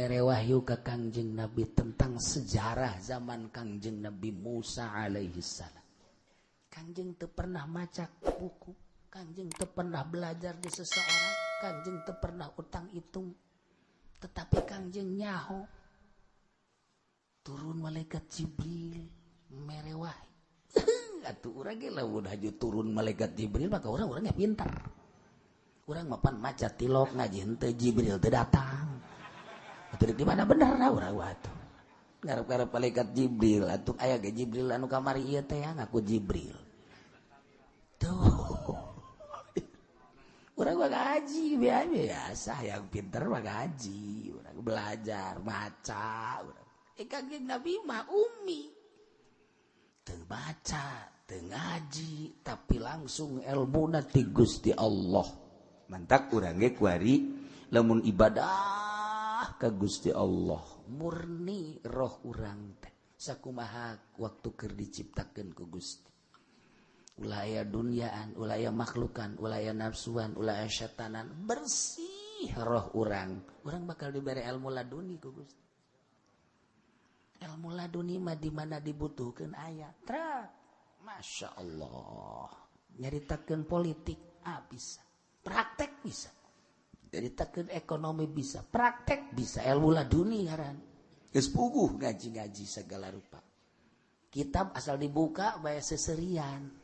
mere wahyu ka Kangjeng Nabi tentang sejarah zaman Kangjeng Nabi Musa alaihi salam. Kangjeng teu pernah maca buku, Kangjeng teu pernah belajar di seseorang, Kangjeng teu pernah utang hitung. Tetapi Kangjeng nyaho turun malaikat Jibril mere wahyu. Atuh urang ge lamun haju turun malaikat Jibril maka urang-urangnya pintar. Urang mapan maca tilok ngaji henteu Jibril teu datang. Atuh di mana bener lah urang atuh. Ngarep-ngarep malaikat Jibril atuh aya ge Jibril anu kamari ieu teh ngaku Jibril. Tuh. Urang mah ngaji biasa yang pinter mah ngaji, urang belajar maca urang. Kangjeng Nabi mah ummi. Teu baca, teu ngaji, tapi langsung ilmuna ti Gusti Allah. Mantak urang ge kuari lamun ibadah ka Gusti Allah murni roh urang teh sakumaha waktu keur diciptakeun ku Gusti. Ulah aya dunyaan, ulah aya makhlukan, ulah aya nafsuan, ulah aya syetanan, bersih roh urang. Urang bakal dibere ilmu laduni ku Gusti. Ilmu laduni mah di mana dibutuhkeun aya. Masya Allah. Nyaritakeun politik bisa. Praktek bisa. Nyaritakeun ekonomi bisa. Praktek bisa. Ilmu laduni ngaran. Geus puguh ngaji-ngaji segala rupa. Kitab asal dibuka bae seserian.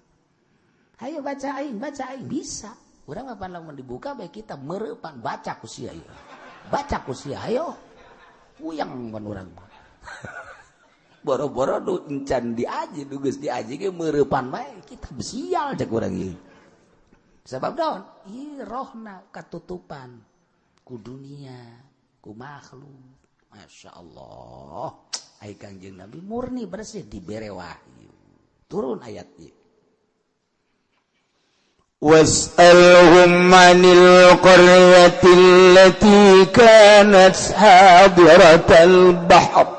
Hayo baca aing bisa. Urang apa lamun dibuka bae kitab mereupan baca ku sia ieu. Baca ku sia hayo. Puyang mun urang mah. Boro-boro nu encan diaji nu geus diaji ge meurepan bae kita besial cek urang ieu. Sabab naon? Ieu rohna katutupan ku dunia, ku makhluk. Masyaallah. Ai Kangjeng Nabi murni bersih dibere wahyu. Turun ayat ieu. Was'alhum 'anil qaryatil lati kanat hadiratal bahr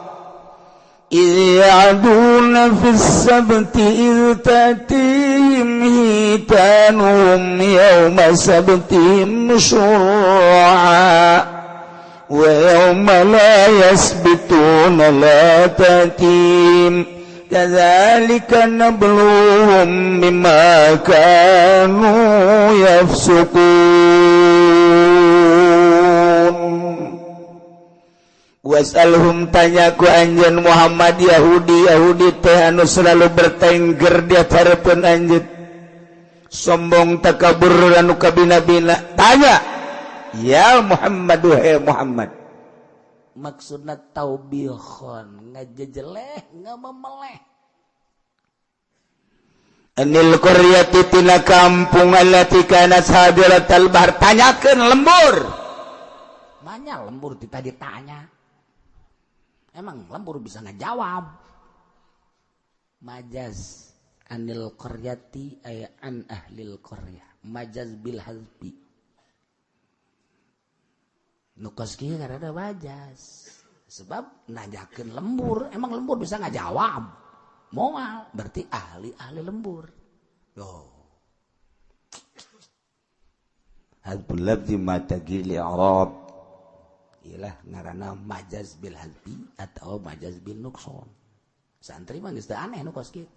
إذ يعدون في السبت إذ تأتيهم حيتانهم يوم سبتهم شرعا ويوم لا يسبتون لا تأتيهم كذلك نبلوهم بما كانوا يفسقون. Wasalhum tanya ku anjeun Muhammad Yahudi teh anu selalu bertengger di harapan anjeun sombong takabur anu kabina-bina tanya ya Muhammad wahai Muhammad maksudna taubihon ngajejeleh ngamemeleh anil qaryati tina kampung allati kanat hadiratal bahr tanyakeun lembur manya lembur ditanya emang lembur bisa ngajawab. Majaz anil qaryati aya an ahlil qaryah. Majaz bil hazbi. Nu kos kieu karana majaz. Sebab nanyakeun lembur, emang lembur bisa ngajawab. Moal berarti ahli lembur. Yo. Hadbul labdi mata gili arab. Iyalah ngaranna majaz bil hadbi atau majaz bil nukson. Santri mah geus teu aneh nu kos kieu.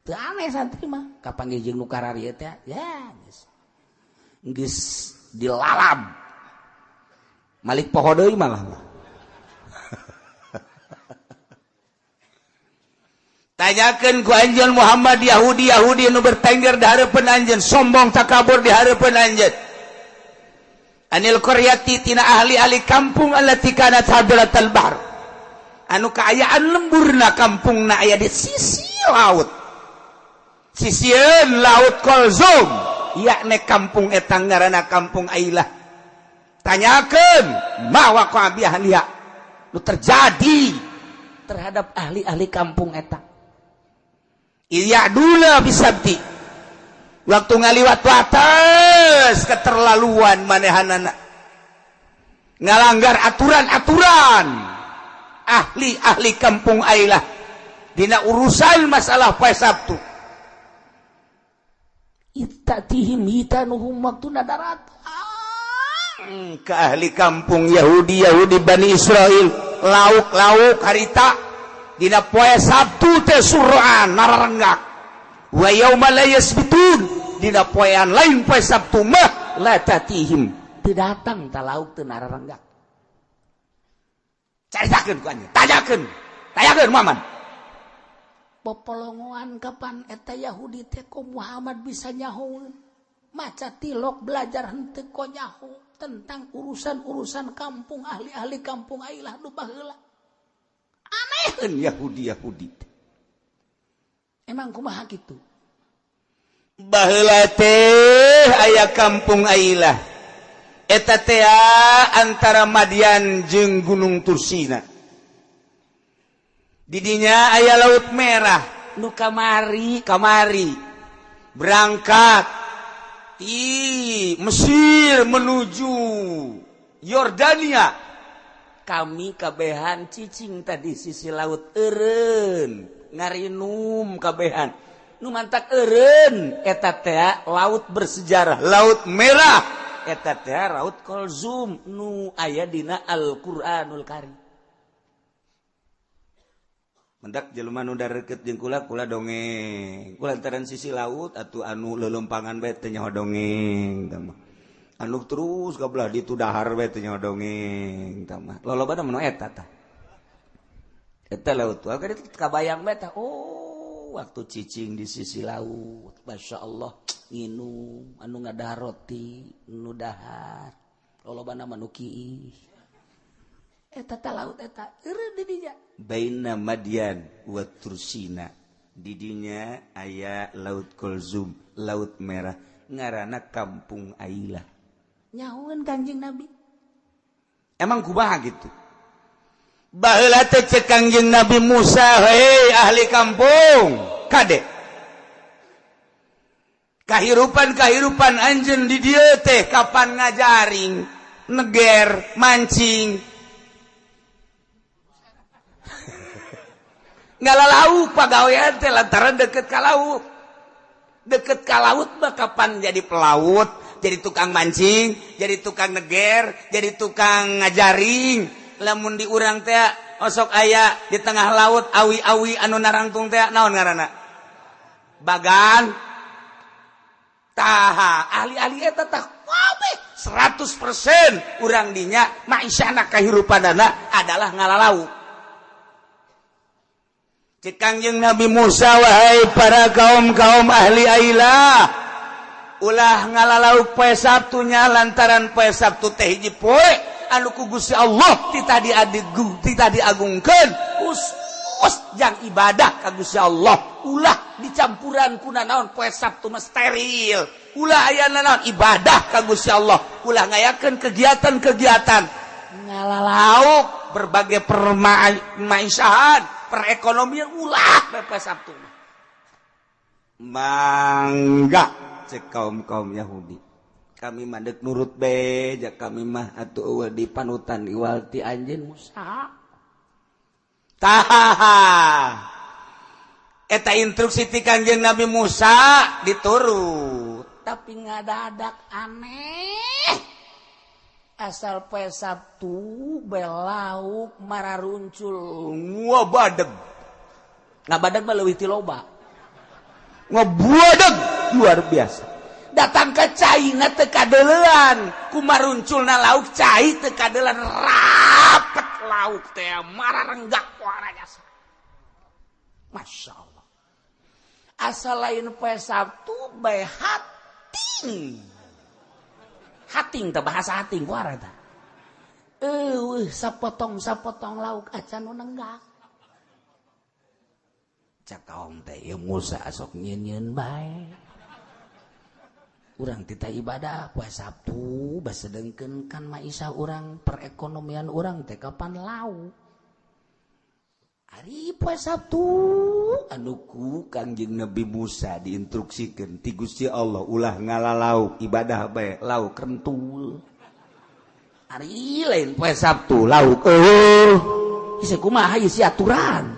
Teu aneh santri mah kapanggih jeung nu kararieu teh ya geus dilalab. Malik poho deui malah. Tanyakeun ku anjeun Muhammad Yahudi nu bertengger di hareupeun anjeun, sombong takabur di hareupeun anjeun. Anil qaryati tina ahli kampung allati kanat hadiratal bahr anu kaayaan lemburna kampungna aya di sisi laut sisieun laut Kulzum yakni kampung eta ngaranna kampung Ailah tanyakeun ma waqa bi ahliha nu terjadi terhadap ahli kampung eta iyaduna bisabti waktu ngaliwat batas keterlaluan manehanana ngalanggar aturan-aturan ahli kampung Ailah dina urusan masalah poe Sabtu itatihim hitanuhum waktuna datang ke ahli kampung Yahudi Bani Israel lauk-lauk harita dina poe Sabtu teh suraan nararenggak wa yauma la yasbitun dina poean lain poe Sabtu mah la tatihim teu datang ta lauk teu nararenggak caritakeun ku anjeun tanyakeun Muhammad popolongoan kapan eta Yahudi teh ku Muhammad bisa nyahoeun maca tilok belajar henteu ko nyaho tentang urusan-urusan kampung ahli-ahli kampung ailah nu baheula aneun Yahudi emang kumaha kitu baheula teh aya kampung ailah eta teh antara Madian jeung Gunung Tursina didinya aya Laut Merah nu kamari berangkat di Mesir menuju Yordania kami kabehan cicing tadi sisi laut eureun ngarinum kabehan nu mantak eureun eta teh laut bersejarah Laut Merah eta teh Laut Kulzum nu aya dina Al-Qur'anul Karim mendak jelema nu dareukeut jeung kula dongeng kulantaran sisi laut atuh anu leuleumpangan bae teh nyaho dongeng tah mah anu terus ka belah ditu dahar bae teh nyaho dongeng tah mah lolobana mun eta tah eta laut tuh ka ditu kabayang bae tah oh waktu cicing di sisi laut masyaallah nginum anu ngadahar roti nu dahar lolobana mah nu kieu eta teh laut eta eureun di dinya baina Madian wa Tursina didinya aya Laut Kulzum Laut Merah ngaranna kampung ailah nyahoeun Kanjeng Nabi emang kumaha gitu baheula teh cek Kanjeng Nabi Musa hei ahli kampung kade kahirupan anjeun di dieu teh kapan ngajaring neger mancing ngalalauk pagawean teh lantaran deket ka laut mah kapan jadi pelaut jadi tukang mancing jadi tukang neger jadi tukang ngajaring lamun di urang teh osok aya di tengah laut awi-awi anu narangtung teh naon ngaranna bagan taha ahli-ahli eta tah kabeh 100% urang dinya maisana kahirupanana adalah ngalalauk cek Kangjeng Nabi Musa wahai para kaum ahli ailah ulah ngalalauk poe Sabtunya lantaran poe Sabtu teh hiji poe anu ku Gusti Allah tita diagungkeun khusus jang ibadah ka Gusti Allah ulah dicampuran ku naon poe Sabtu mah steril ulah aya naon ibadah ka Gusti Allah ulah ngayakeun kegiatan-kegiatan ngalalauk berbagai permaisahan perekonomian ulah poe Sabtu mangga cek kaum Yahudi kami mandek nurut beja kami mah atuh di panutan iwal ti anjeun Musa taha eta instruksi ti Kanjeng Nabi Musa diturut tapi ngadadak aneh asal poe Sabtu belauk mararuncul ngabadeg mah leuwih ti loba ngabadeg luar biasa datang ke cai na teu kadeulean kumarunculna lauk cai teu kadeulean rapet lauk teh mararenggak waranya masyaallah asal lain poe Sabtu bae hating teh bahasa hating kuara tah sapotong lauk acan nu nenggak cak kaum teh ieu Musa sok nyieun bae urang tita ibadah poe Sabtu basedengkeun kan maisha urang perekonomian urang teh kapan lauk ari poe Sabtu anu ku Kangjeng Nabi Musa diinstruksikeun ti Gusti Allah ulah ngalalauk ibadah bae lauk rentul ari lain poe Sabtu lauk ieu kumaha ieu si aturan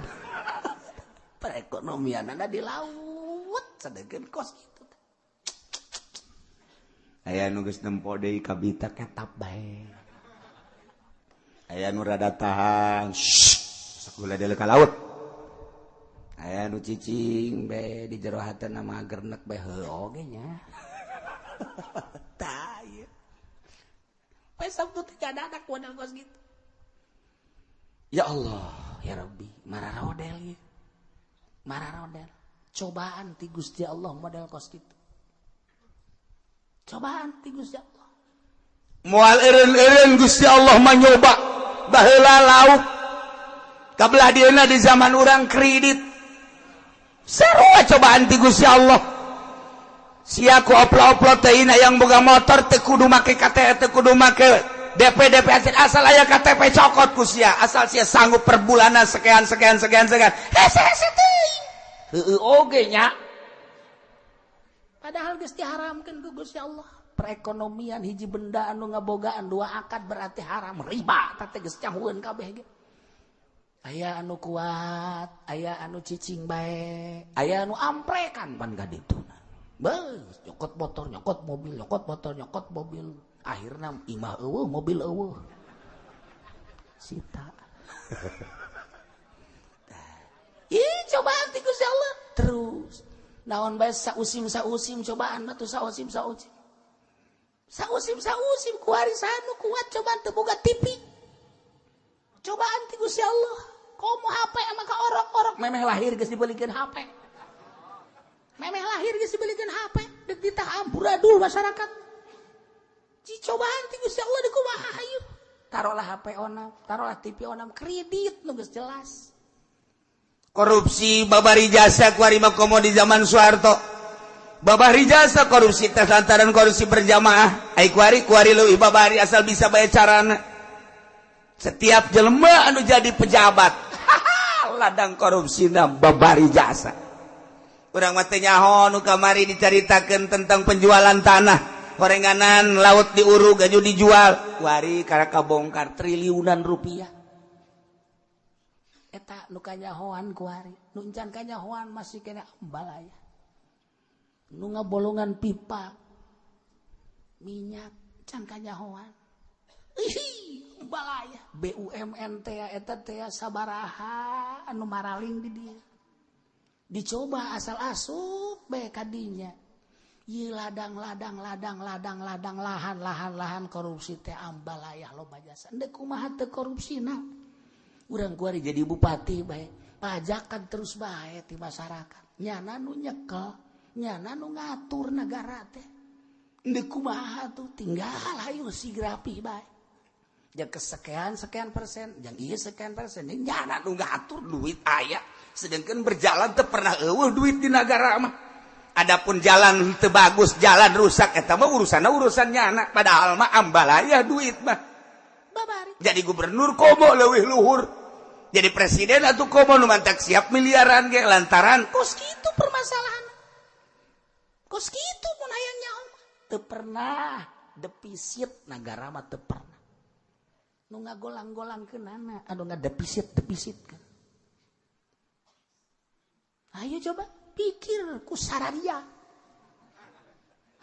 perekonomianna di laut sadengkeun kos kitu aya nu geus nempo deui kabita ketap bae aya nu rada tahan sakula deuleu ka laut aya nu cicing bae di jero hatena mah gernek bae heuh oge nya tah ieu bae Sabtu teh dadak model kos gitu. Ya Allah Ya Rabbi, mararodel ya. Mararodel. Cobaan ti Gusti Allah model kos gitu. Cobaan ti Gusti Allah. Moal eureun-eureun Gusti Allah mah nyoba baheula lauk. Kabelah dieuna di zaman urang kredit. Sarua cobaan ti Gusti Allah. Sia ku oplo-oplo teh yang boga motor teu kudu make KTP teu kudu make DP asal aya KTP cokot ku sia asal sia sanggup per bulanan sekian hese teuing heueuh oge nya padahal geus diharamkeun ku Gusti Allah perekonomian hiji benda anu ngabogaan dua akad berarti haram riba teh geus cahueun kabeh ge aya anu kuat aya anu cicing bae aya anu amprekan pan ka dituna beus nyokot motor nyokot mobil nyokot motor nyokot mobil akhirnya imah eueuh mobil eueuh sita ih cobaan ti Gusti Allah terus naon bae sausim cobaan mah tuh sausim kuari sanu kuat cobaan teu boga TV cobaan ti Gusti Allah komo HP mah ka orok-orok memeh lahir geus dibelikeun HP HP deuk ditah amburadul masyarakat cobaan ti Gusti Allah di kumaha hayu taruhlah HP onam taruhlah TV onam kredit nu geus jelas korupsi babari jasa ku ari makomo di zaman Soeharto babari jasa korupsi teh lantaran korupsi berjamaah ai ku ari leuwih babari asal bisa bae carana setiap jelema anu jadi pejabat ladang korupsina babari jasa urang mah teh nyaho nu kamari dicaritakeun tentang penjualan tanah gorenganan laut diurug gaju dijual wari karena kabongkar triliunan rupiah eta nu kanyahoan kuari nu encan kanyahoan masih kena embalaya nu ngabolongan pipa minyak can kanyahoan ih embalaya BUMN teh eta teh sabaraha anu maraling di dia dicoba asal asup bae kadinya ye ladang lahan korupsi teh ambalayah loba jasa endek kumaha teu korupsina urang kuari jadi bupati bae pajakan terus bae ti masyarakat nyana nu nyekel nyana nu ngatur negara teh endek kumaha tuh tinggal hayu sigrapi bae jeung kesekian persen jeung ieu sekian persen nyana nu ngatur duit aya sedangkan berjalan teu pernah eueuh duit di negara mah adapun jalan teu bagus, jalan rusak eta mah urusan nyana padahal mah ambalaya duit mah. Babari. Jadi gubernur komo leuwih luhur. Jadi presiden atuh komo nu mantak siap miliaran ge lantaran kos kitu permasalahan. Kos kitu mun hayang nyaho teu pernah defisit negara mah teu pernah. Nu ngagolang-golangkeunana anu ngadefisit-defisitkeun. Ayo coba pikir ku sararia.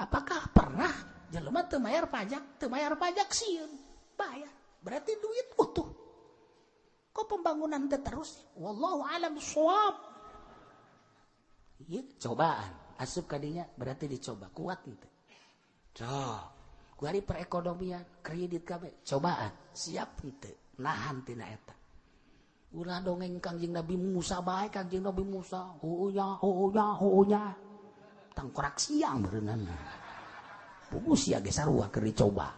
Apakah pernah jelema teu mayar pajak sieun bayar. Berarti duit utuh. Kok pembangunan teh terus? Wallahu a'lam bishawab. Ieu cobaan, asup ka dinya berarti dicoba kuat henteu. Ku ari perekonomian, kredit kabeh cobaan, siap henteu, nahan tina eta. Ulah dongeng Kangjeng Nabi Musa bae Kangjeng Nabi Musa. Huunya. Tangkorak siang berenana. Pugus ya ge sarua keur dicoba.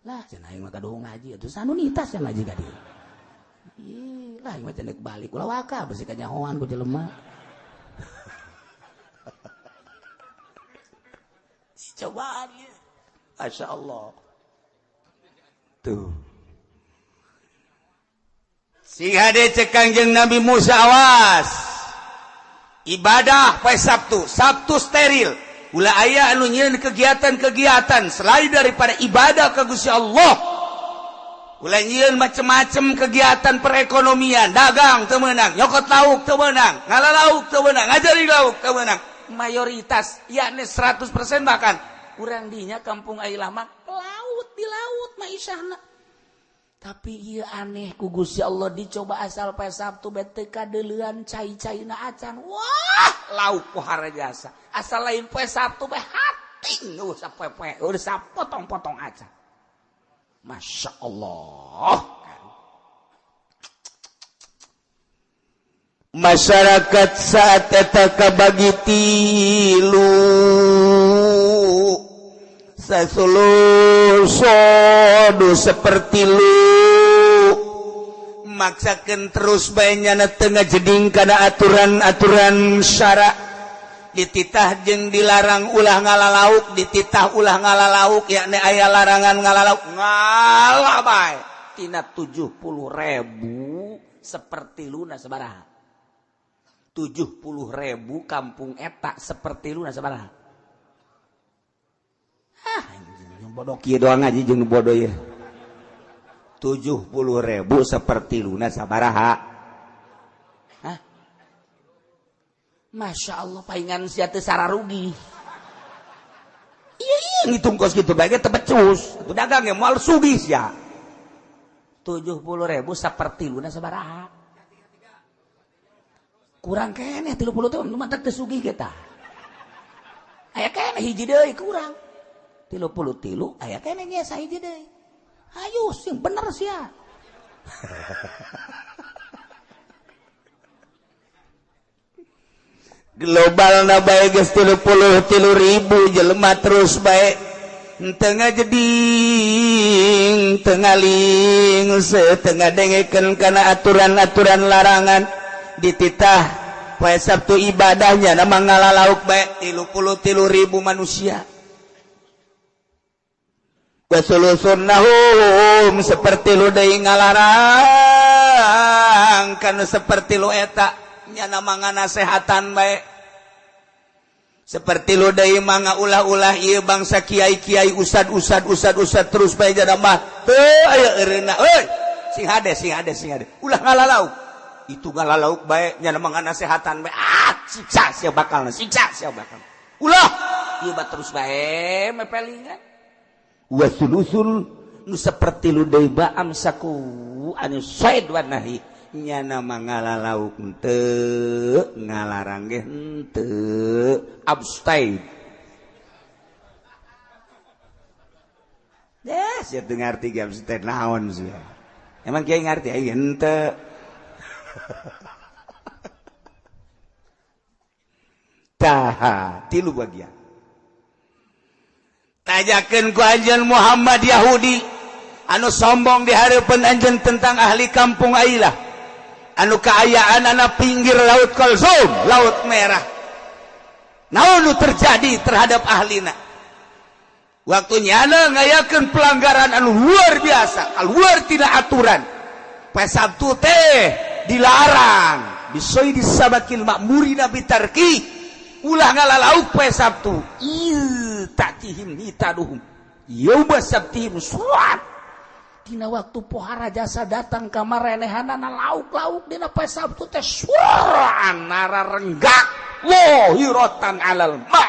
Lah cenah aing mah kadoho ngaji atuh sanu nitas yang ngaji ka dieu. Ih, lah ieu mah cenah balik ulah waka besi kanyahoan ku jelema. Cobaan ieu. Masyaallah. Tuh. Sehingga cek Kangjeng Nabi Musa awas ibadah poe Sabtu steril ulah aya anu nyieun kegiatan-kegiatan selain daripada ibadah ka Gusti Allah ulah nyieun macam-macam kegiatan perekonomian dagang teu meunang nyokot lauk teu meunang ngala lauk teu meunang ngajari lauk teu meunang mayoritas yakni 100% bahkan kurang dinya kampung Ailama laut di laut maisahna. Tapi iya aneh ku Gusti Allah dicoba asal poe Sabtu bete kadeulean cai-caina acan. Wah, lauk pohara jasa. Asal lain poe Sabtu bae hating sapoe-poe udah sapotong-potong acan. Masya Allah. Masyarakat saat eta kabagi tilu sasulur sodu seperti lu maksakan terus bayanya tengah jeding kana aturan-aturan syara dititah jeung dilarang ulah ngalalauk dititah ulah ngalalauk yakni aya larangan ngalalauk ngalah bae tina 70.000 seperti luna sabaraha 70.000 kampung eta seperti luna sabaraha bodoh kieu doang ngaji jeung bodoh ya 70.000 seperti luna sabaraha. Hah? Masya Allah paingan sia teu sararugi. Iya ngitung kos kitu bae teh becus. Atuh dagang ya moal sugih sia. 70.000 seperti luna sabaraha. Kurang keneh 30 tahun nu mah teu sugih kita. Aya keneh hiji deui kurang. 33 aya keneh nya sahiji deui. Ayo sing bener sia. Global na bae geus 33.000 jelema terus bae tengah jeding tengah ling setengah dengekeun kana aturan-aturan larangan dititah poe Sabtu ibadahnya nama ngalalauk bae 33.000 manusia. Wasulusunnahum seperti lu deui ngalarang kana seperti lu eta nya nama nganasehatan bae seperti lu deui mangga ulah-ulah ieu bangsa kiai-kiai usad terus bae jada mah teu aya eureuna euy sing hade ulah ngalalauk itu ngalalauk bae nya nama nganasehatan bae siksa sia bakal ulah ieu mah terus bae mepelingan wasulusul nu seperti lu deui ba amsaku anu said wa nahi nya nama ngalalauk teu ngalarang ge teu abstain sia teu ngarti ge abstain naon sia emang kiai ngarti aya henteu tah tilu bagian tajakeun ku anjeun Muhammad Yahudi anu sombong di hareupeun anjeun tentang ahli kampung Ailah anu kaayaanana pinggir laut Kulsum laut merah naon nu terjadi terhadap ahlina waktunya ngayakeun pelanggaran anu luar biasa luar tina aturan poe Sabtu teh dilarang bisoy disabakil makmurina bitarki ulah ngalalauk poe Sabtu tatihim hitaduhum yauma sabtihim surat dina waktu pohara jasa datang ka marenehanana lauk-lauk dina poe Sabtu teh suran nararenggak lohiratan alal ma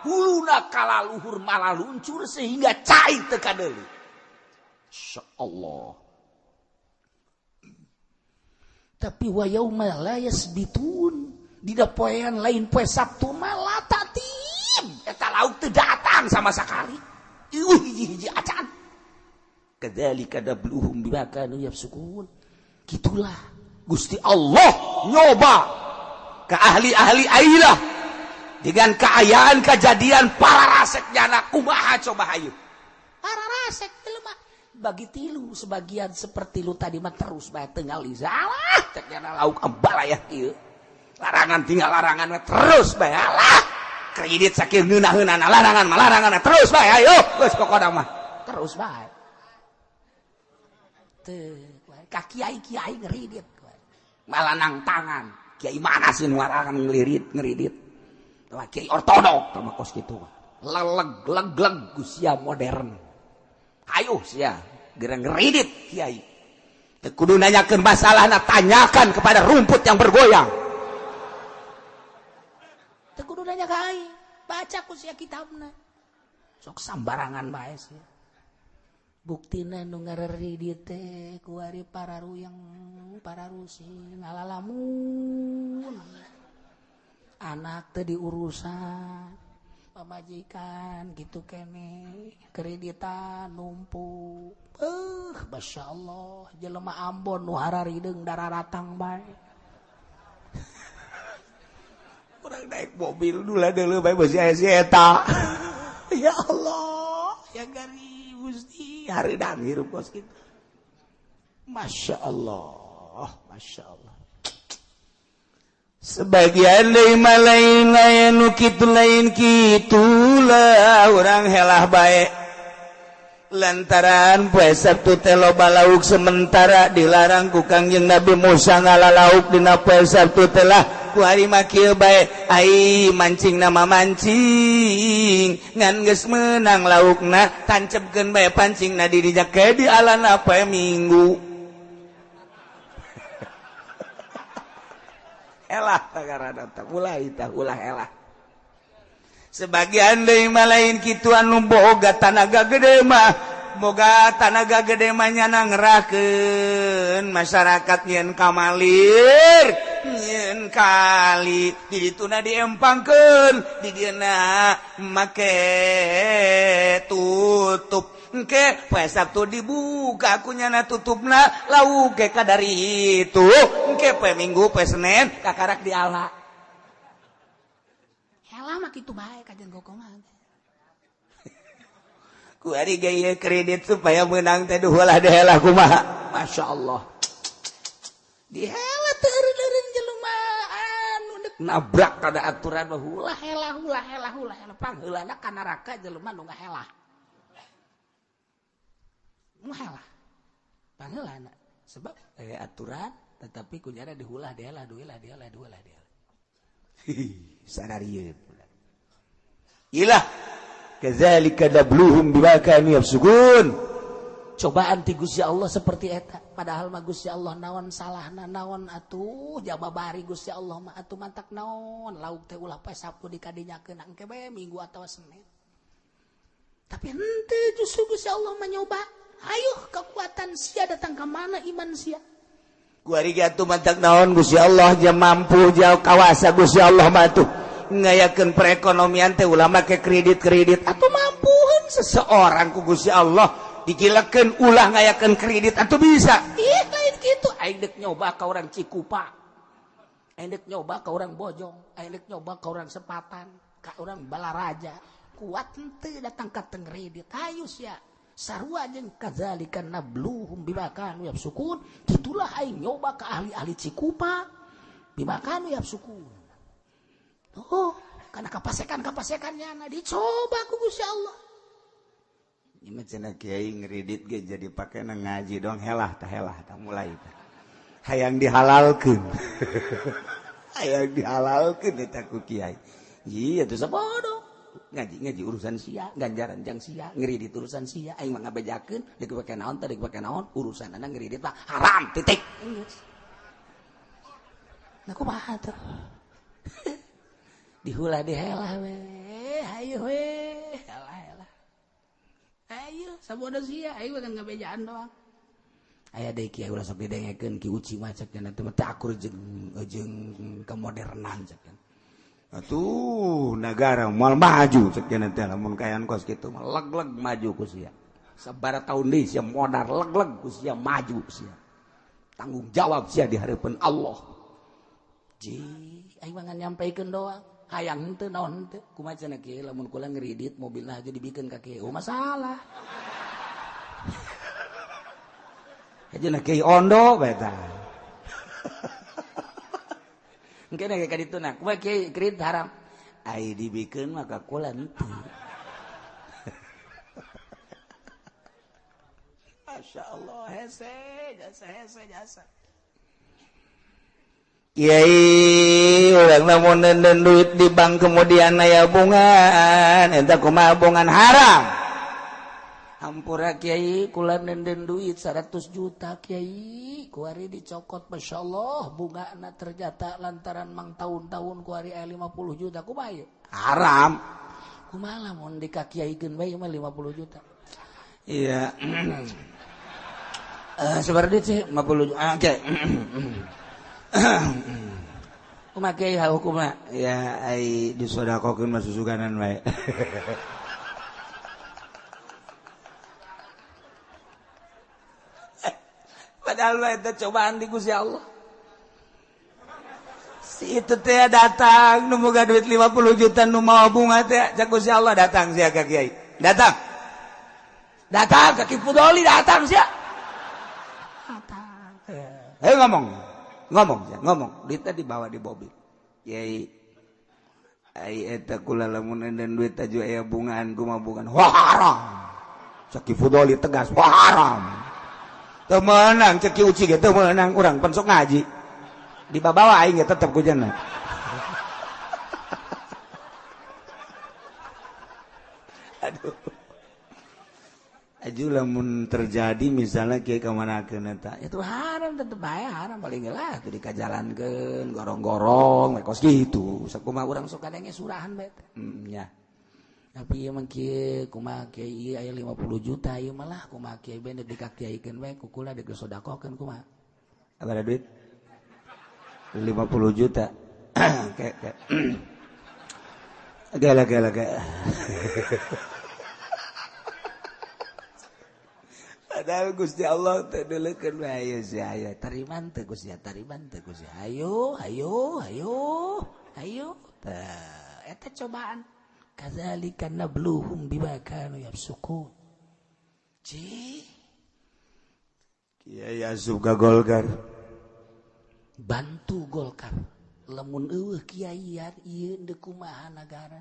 huluna kalaluhur malah luncur sehingga cai teu kadeuli insyaallah tapi wa yauma la yasbitun dina poean lain poe Sabtu malah eta lauk teu datang sama sekali. Hiji-hiji acan. Kadzalika dabluhum bima kanu yafsukun. Gitulah Gusti Allah nyoba ka ahli-ahli Ailah dengan keayaan kejadian para rasek jana kumaha coba hayu. Para rasek teh mah bagi tilu sebagian seperti lu tadi mah terus bae teu ngalizalah cek jana lauk embal aya kieu. Larangan tinggal larangan terus bae alah. Kredit saking ngeunah-ngeunana larangan terus bae ayo geus pokona mah terus bae teu ka kiai-kiai ngridit malah nang tangan kiai mana sih larangan ngridit tah kiai ortodok tah kos kitu leleg sia modern ayo sia gerang ngridit kiai teu kudu nanyakeun masalahna tanyakan kepada rumput yang bergoyang teu kudu nanya ka aing baca ku sia kitabna sok sambarangan bae sih buktina nu ngareri dieu teh ku ari para rusi ngalalamun anak teh diurusan pamajikan gitu kene kreditan numpuk Masya Allah jelema Ambon nu hararideung dararatang bae urang naik mobil dula deuleu bae beusi aya si eta ya Allah ya gari Gusti hareudang hirup kos kitu Masya Allah sebagian deui mah lain aya nu kitu lain kitu lah urang helah bae lantaran poe Sabtu teh loba lauk sementara dilarang ku Kangjeng Nabi Musa ngalalauk dina poe Sabtu teh lah ku hari mah kieu bae ai mancing nama mancing ngan geus meunang laukna tancepkeun bae pancingna di dinya ke di alana poe Minggu elah tagarana teh ulah elah sebagian deui mah lain kitu anu boga tanaga gede mah nyana ngerahkeun masyarakat nyen kamalir nyen kali di dituna diempangkeun di dieuna make tutup engke poe Sabtu dibuka kunyana tutupna lauke kadari itu engke poe Minggu poe Senin kakarak diala lama gitu baik kajian gokong aja. Ku ari gaya kredit supaya menang teh ulah dehelah kumaha. Masya Allah. Dihelah teu eureun jelema anu deuk nabrak kada aturan mah ulah helah pangheulana ka neraka jelema nu ngahelah. Nu helah. Pangheulana sebab aturan tetapi kunyana diulah dehelah. Sadarieu ilah kadzalika nabluhum bima kanu yafsukun cobaan ti Gusti Allah seperti eta padahal mah Gusti Allah naon salahna naon atuh jababari Gusti Allah mah atuh mantak naon lauk teh ulah poe Sabtu dikadinyakeun engke bae Minggu atawa Senin tapi henteu justru Gusti Allah mah nyoba hayuh kekuatan sia datang ka mana iman sia ku ari atuh mantak naon Gusti Allah jeung mampu jeung kawasa Gusti Allah mah atuh ngayakeun perekonomian teh ulama ke kredit atuh mampuheun seseorang ku Gusti Allah digilekeun ulah ngayakeun kredit atuh bisa ih lain kitu aing deuk nyoba ka urang Cikupa aing deuk nyoba ka urang Bojong aing deuk nyoba ka urang Sepatan ka urang Balaraja kuat henteu datang ka teu kredit hayu sia sarua jeung kadzalika nabluhum bima kanu yafsukun kitulah aing nyoba ka ahli-ahli Cikupa bima kanu yafsukun oh, karena kapasekannya dicoba ku Gusti Allah. Ini cenah kiai ngredit ge jadi pake na ngaji dong helah tah mulai tah. Hayang dihalalkeun. Hayang dihalalkeun eta ku kiai. Ieu teh sabodo. Ngaji urusan sia, ganjaran jang sia, ngredit urusan sia, aing mah ngabejakeun, deuk pake naon teh, deuk pake naon, urusanna ngredit mah haram titik. Nah kumaha tuh? Dihulah dihelah we hayu we helah ayo sabodo sia ayo kan ngabejaan doang aya deui kieu ulah sok didengekeun ki uci mah cek cenah teh akur jeung kemodernan cek atuh negara moal maju cek cenah teh lamun kayan kos kitu mah leg-leg maju ku sia sabaraha taun deui sia modar leg-leg ku sia maju sia tanggung jawab sia di hareupeun Allah ji aing mah nyampaikeun doang hayang henteu naon henteu kumaha cenah kieu lamun kula ngredit mobilna aja dibikeun ka kieu masalah ajeuna kieu ondo bae tah engke na ka dituna kumaha kieu kredit haram ai dibikeun mah ka kula henteu masyaallah hese jasa Kiai urang lamun nenden duit di bank kemudian aya bungan eta kumaha bungan haram hampura Kiai kula nenden duit 100 juta Kiai ku ari dicokot masyaallah bungana ternyata lantaran mang tahun-tahun ku ari aya 50 juta kumaha haram kumaha mun dikakiaikeun bae mah 50 juta. Iya. Seperti sih 50 juta. Oke. Kumaha kiai hukumna? Ya ai disodakokeun mah susuganan bae. Padahal mah eta cobaan di Gusti Allah. Si itu teh datang nu boga duit 50 juta nu mau bunga teh cak Gusti Allah datang sia ka kiai. Datang. Datang ke Kipudoli datang sia. Datang. Ayo ngomong. Ngomong. Duitnya dibawa di mobil. Kiai. Ai eta kula lamun dan duit aju aya bungaan kumaha bungaan. Wah haram. Cak Kipudoli tegas, wah haram. Teu meunang cek Ki Uci ge teu meunang urang pan sok ngaji. Dibawa aing ge tetep ku janna. Aduh. Aju lamun terjadi misalnya kieu kamanakeun eta. Itu haram tetep bae haram paling lah teu dikajalankeun gorong-gorong we kos kitu. Sakumaha urang sok kadenge surahan bae teh. Ya. Tapi emang kieu kumaha kiai aya 50 juta ieu malah kumaha kiai bae dikakiaikeun bae kukula digesodakokeun kumaha. Ada duit? 50 juta. Kayak. Agak. Padahal Gusti Allah teh deuleukeun bae aya si aya. Tariman teh Gusti, Hayo. Tah eta cobaan. Kadzalika nabluhum bima kanu yafsukun. Kiai asup ka Golkar. Bantu Golkar. Lamun eueuh kiai ieu teu kumaha nagara.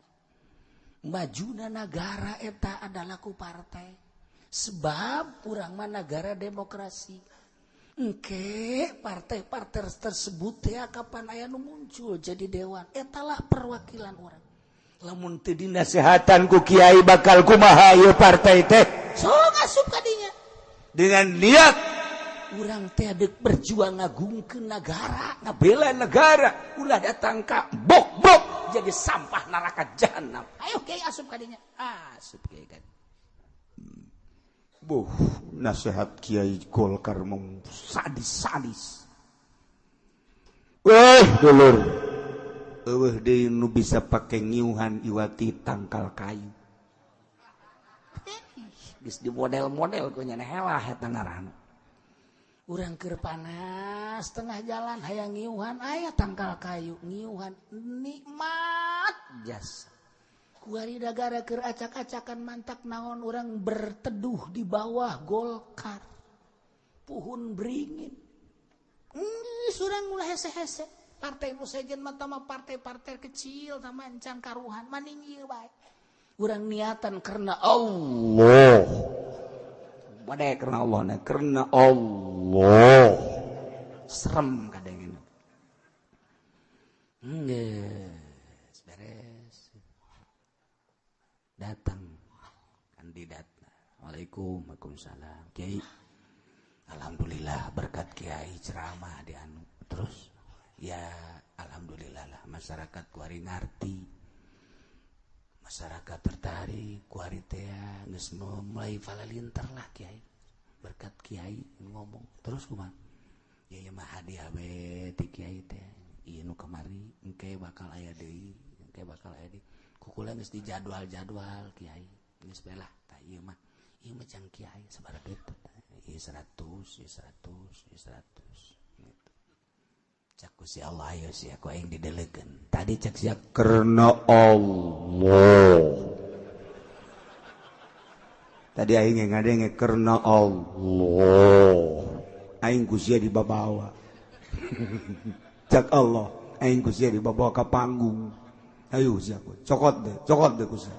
Majuna negara eta adalah ku partai. Sebab urang mah negara demokrasi. Engke partai-partai tersebut teh kapan aya nu muncul jadi dewan. Etalah perwakilan urang. Lamun teu Dinasehatan ku kiai bakal kumaha ieu partai teh? Sok asup ka dinya. Dengan niat urang teh deuk berjuang ngagungkeun negara, ngabela negara, ulah datang ka bok jadi sampah neraka jahanam. Ayo kiai asup ka dinya. Asup kiai kan. Nasihat kiai Golkar mong sadis. Dulur. Eueuh deui nu bisa pake ngiuhan iwati tangkal kayu. Geus di model-model ku nya helah eta ngaranna. Urang keur panas tengah jalan hayang ngiuhan aya tangkal kayu ngiuhan nikmat jas. Kuari dagara keur acak-acakan mantak naon urang berteduh di bawah Golkar. Puhun beringin. Urang ulah hese-hese. Partai nu sejen mah mah partai-partai kecil tamancan karuhan maning ieu bae. Urang niatan karena Allah. Bade karena Allah na karena Allah. Serem kadang ini. Beres. Datang kandidatna. Waalaikumsalam. Kiai. Alhamdulillah berkat Kiai ceramah di anu. Terus ya alhamdulillah lah masyarakat kuari ngarti, masyarakat tertarik kuari teh geus mulai falalintar lah Kiai berkat Kiai ngomong terus kumaha ya mah hadiah we ti Kiai teh ieu nu kamari engke bakal aya deui kukula geus dijadwal Kiai geus bae lah tah ieu mah can Kiai sabaraha duit ieu 100 cak Gusti Allah ayo sia ku aing didelekeun. Tadi cak sia karena Allah. Tadi aing ngadenge karena Allah. Aing ku sia dibabawa. Cak Allah, aing ku sia dibabawa ka panggung. Ayo sia ku. Cokot deh ku sia.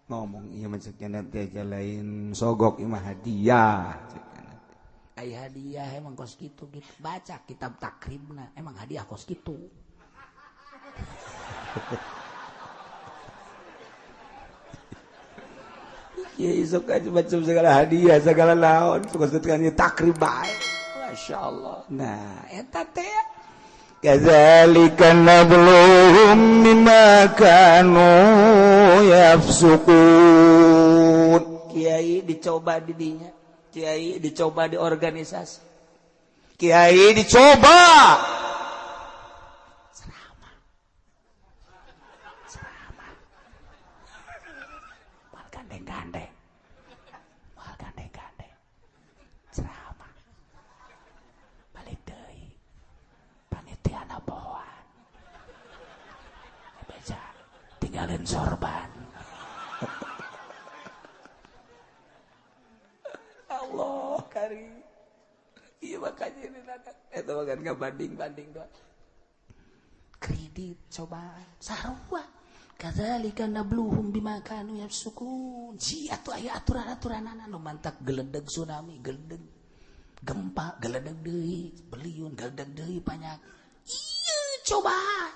Ngomong ieu mah cek teh lain sogok ieu mah hadiah. Aya hadiah emang kos gitu baca kitab takribna emang hadiah kos gitu. Ya isok aja macam segala hadiah segala lawan kos gitu kan takrib bae. Masyaallah. Nah eta teh kadzalika nabluhum bima kanu yafsukun. Kiai dicoba di dinya, kiai dicoba di organisasi, kiai dicoba ceramah mal gandeng-gandeng ceramah balik deui panitia naboan beja tinggalin sorban. Allah karim. Iya makanya ini anak itu makan nggak banding doang. Kredit cobaan sarua kadzalika nabluhum bima kanu yafsukun. Si atuh aya aturan-aturanana nu mantak geledeg tsunami, geledeg gempa, geledeg deui beliun, geledeg deui panyak. Iya cobaan.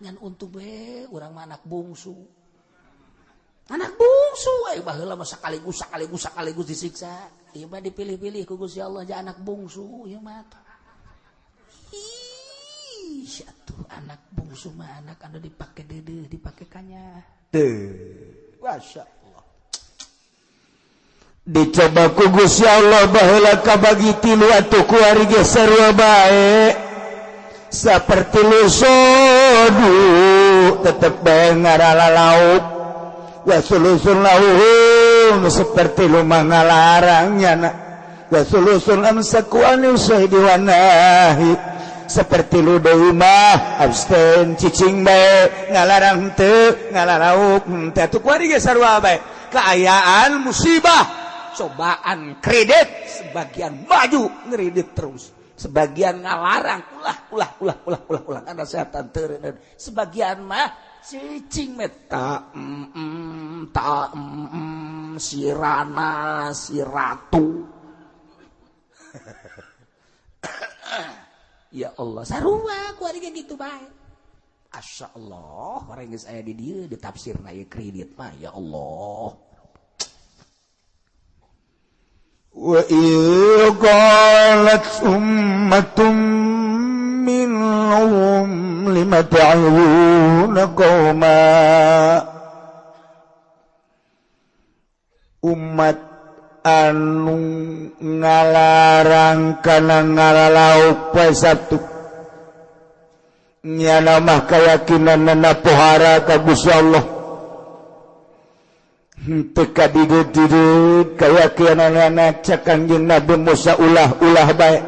Ngan untuk we urang mah anak bungsu. Anak bungsu baheula mah sakaligus disiksa. Ieu mah dipilih-pilih ku Gusti Allah ja anak bungsu ieu mah. Ih, atuh anak bungsu mah anak anu dipake deudeuh, dipake kanya. Teu. Masyaallah. Dicoba ku Gusti Allah baheula kabagi tilu atuh ku ari geus sarua bae. Saperti lu sodu tetep bae ngaralalau. Wasulusun lauhum seperti lumah ngalarangnya nak. Wasulusun amsakuani usai diwanahi seperti lu deui mah abstain cicing bae ngalarang teu ngalarauk teh atuh kuari ge sarua bae. Kaayaan musibah cobaan kredit sebagian maju ngredit terus sebagian ngalarang ulah nasihatan teu sebagian mah cicing meta si Rana si Ratu. Ya Allah sarua ku ari gitu bae. Masya Allah orang geus aya di dieu ditafsirna ieu kredit mah ya Allah. Wa qalat ummatum minhum lima ta'awuna qawma. Umat anu ngalarang kana ngaralauk poe Sabtu nyana mah kayakinanna pohara ka Gusti Allah teu kadideut kayakinanna cak Kanjeng Nabi Musa ulah bae.